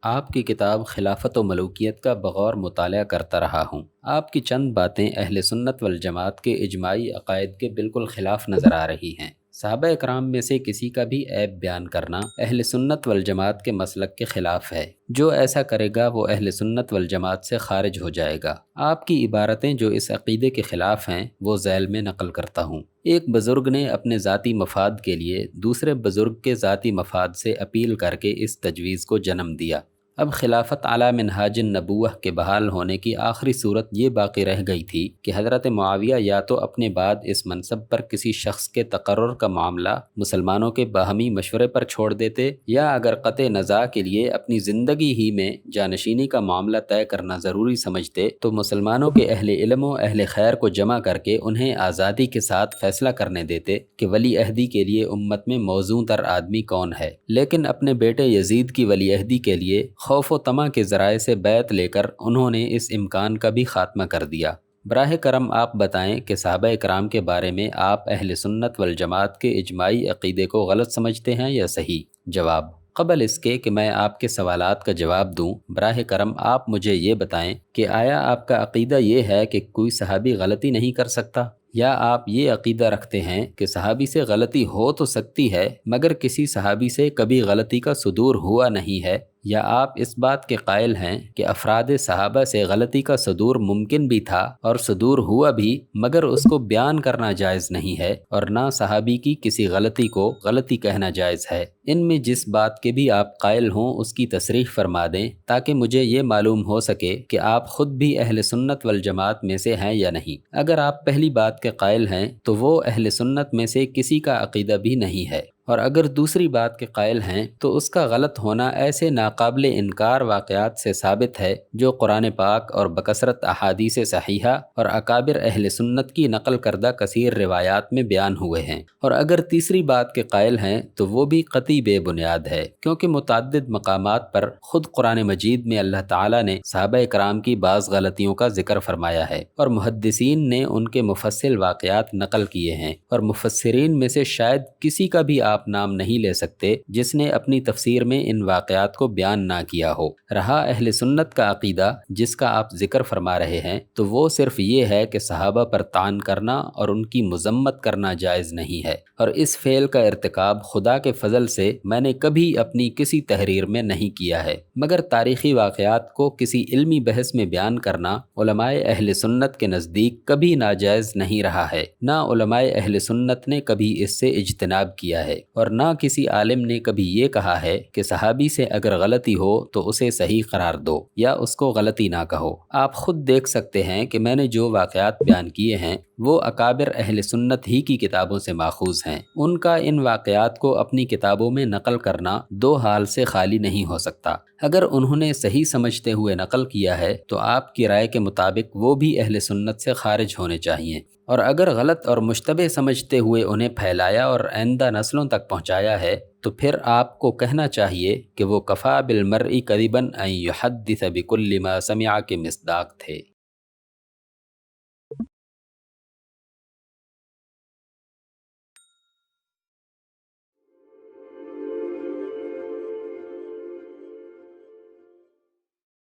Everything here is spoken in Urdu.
آپ کی کتاب خلافت و ملوکیت کا بغور مطالعہ کرتا رہا ہوں۔ آپ کی چند باتیں اہل سنت والجماعت کے اجماعی عقائد کے بالکل خلاف نظر آ رہی ہیں۔ صحابہ اکرام میں سے کسی کا بھی عیب بیان کرنا اہل سنت والجماعت کے مسلک کے خلاف ہے۔ جو ایسا کرے گا وہ اہل سنت والجماعت سے خارج ہو جائے گا۔ آپ کی عبارتیں جو اس عقیدے کے خلاف ہیں وہ ذیل میں نقل کرتا ہوں۔ ایک بزرگ نے اپنے ذاتی مفاد کے لیے دوسرے بزرگ کے ذاتی مفاد سے اپیل کر کے اس تجویز کو جنم دیا۔ اب خلافت علی منہاج النبوہ کے بحال ہونے کی آخری صورت یہ باقی رہ گئی تھی کہ حضرت معاویہ یا تو اپنے بعد اس منصب پر کسی شخص کے تقرر کا معاملہ مسلمانوں کے باہمی مشورے پر چھوڑ دیتے، یا اگر قطع نزاع کے لیے اپنی زندگی ہی میں جانشینی کا معاملہ طے کرنا ضروری سمجھتے تو مسلمانوں کے اہل علم و اہل خیر کو جمع کر کے انہیں آزادی کے ساتھ فیصلہ کرنے دیتے کہ ولی عہدی کے لیے امت میں موزوں تر آدمی کون ہے۔ لیکن اپنے بیٹے یزید کی ولی عہدی کے لیے خوف و طمع کے ذرائع سے بیعت لے کر انہوں نے اس امکان کا بھی خاتمہ کر دیا۔ براہ کرم آپ بتائیں کہ صحابہ اکرام کے بارے میں آپ اہل سنت والجماعت کے اجماعی عقیدے کو غلط سمجھتے ہیں یا صحیح؟ جواب: قبل اس کے کہ میں آپ کے سوالات کا جواب دوں، براہ کرم آپ مجھے یہ بتائیں کہ آیا آپ کا عقیدہ یہ ہے کہ کوئی صحابی غلطی نہیں کر سکتا، یا آپ یہ عقیدہ رکھتے ہیں کہ صحابی سے غلطی ہو تو سکتی ہے مگر کسی صحابی سے کبھی غلطی کا صدور ہوا نہیں ہے، یا آپ اس بات کے قائل ہیں کہ افراد صحابہ سے غلطی کا صدور ممکن بھی تھا اور صدور ہوا بھی مگر اس کو بیان کرنا جائز نہیں ہے، اور نہ صحابی کی کسی غلطی کو غلطی کہنا جائز ہے؟ ان میں جس بات کے بھی آپ قائل ہوں اس کی تصریح فرما دیں تاکہ مجھے یہ معلوم ہو سکے کہ آپ خود بھی اہل سنت والجماعت میں سے ہیں یا نہیں۔ اگر آپ پہلی بات کے قائل ہیں تو وہ اہل سنت میں سے کسی کا عقیدہ بھی نہیں ہے، اور اگر دوسری بات کے قائل ہیں تو اس کا غلط ہونا ایسے ناقابل انکار واقعات سے ثابت ہے جو قرآن پاک اور بکثرت احادیث صحیحہ اور اکابر اہل سنت کی نقل کردہ کثیر روایات میں بیان ہوئے ہیں، اور اگر تیسری بات کے قائل ہیں تو وہ بھی قطعی بے بنیاد ہے، کیونکہ متعدد مقامات پر خود قرآن مجید میں اللہ تعالیٰ نے صحابہ اکرام کی بعض غلطیوں کا ذکر فرمایا ہے، اور محدثین نے ان کے مفصل واقعات نقل کیے ہیں، اور مفسرین میں سے شاید کسی کا بھی آپ نام نہیں لے سکتے جس نے اپنی تفسیر میں ان واقعات کو بیان نہ کیا ہو۔ رہا اہل سنت کا عقیدہ جس کا آپ ذکر فرما رہے ہیں تو وہ صرف یہ ہے کہ صحابہ پر طعن کرنا اور ان کی مذمت کرنا جائز نہیں ہے، اور اس فعل کا ارتکاب خدا کے فضل سے میں نے کبھی اپنی کسی تحریر میں نہیں کیا ہے، مگر تاریخی واقعات کو کسی علمی بحث میں بیان کرنا علماء اہل سنت کے نزدیک کبھی ناجائز نہیں رہا ہے، نہ علماء اہل سنت نے کبھی اس سے اجتناب کیا ہے، اور نہ کسی عالم نے کبھی یہ کہا ہے کہ صحابی سے اگر غلطی ہو تو اسے صحیح قرار دو یا اس کو غلطی نہ کہو۔ آپ خود دیکھ سکتے ہیں کہ میں نے جو واقعات بیان کیے ہیں وہ اکابر اہل سنت ہی کی کتابوں سے ماخوذ ہیں۔ ان کا ان واقعات کو اپنی کتابوں میں نقل کرنا دو حال سے خالی نہیں ہو سکتا۔ اگر انہوں نے صحیح سمجھتے ہوئے نقل کیا ہے تو آپ کی رائے کے مطابق وہ بھی اہل سنت سے خارج ہونے چاہیے، اور اگر غلط اور مشتبہ سمجھتے ہوئے انہیں پھیلایا اور آئندہ نسلوں تک پہنچایا ہے تو پھر آپ کو کہنا چاہیے کہ وہ کفا بالمرء کذبا ان یحدث بکل ما سمع کے مصداق تھے۔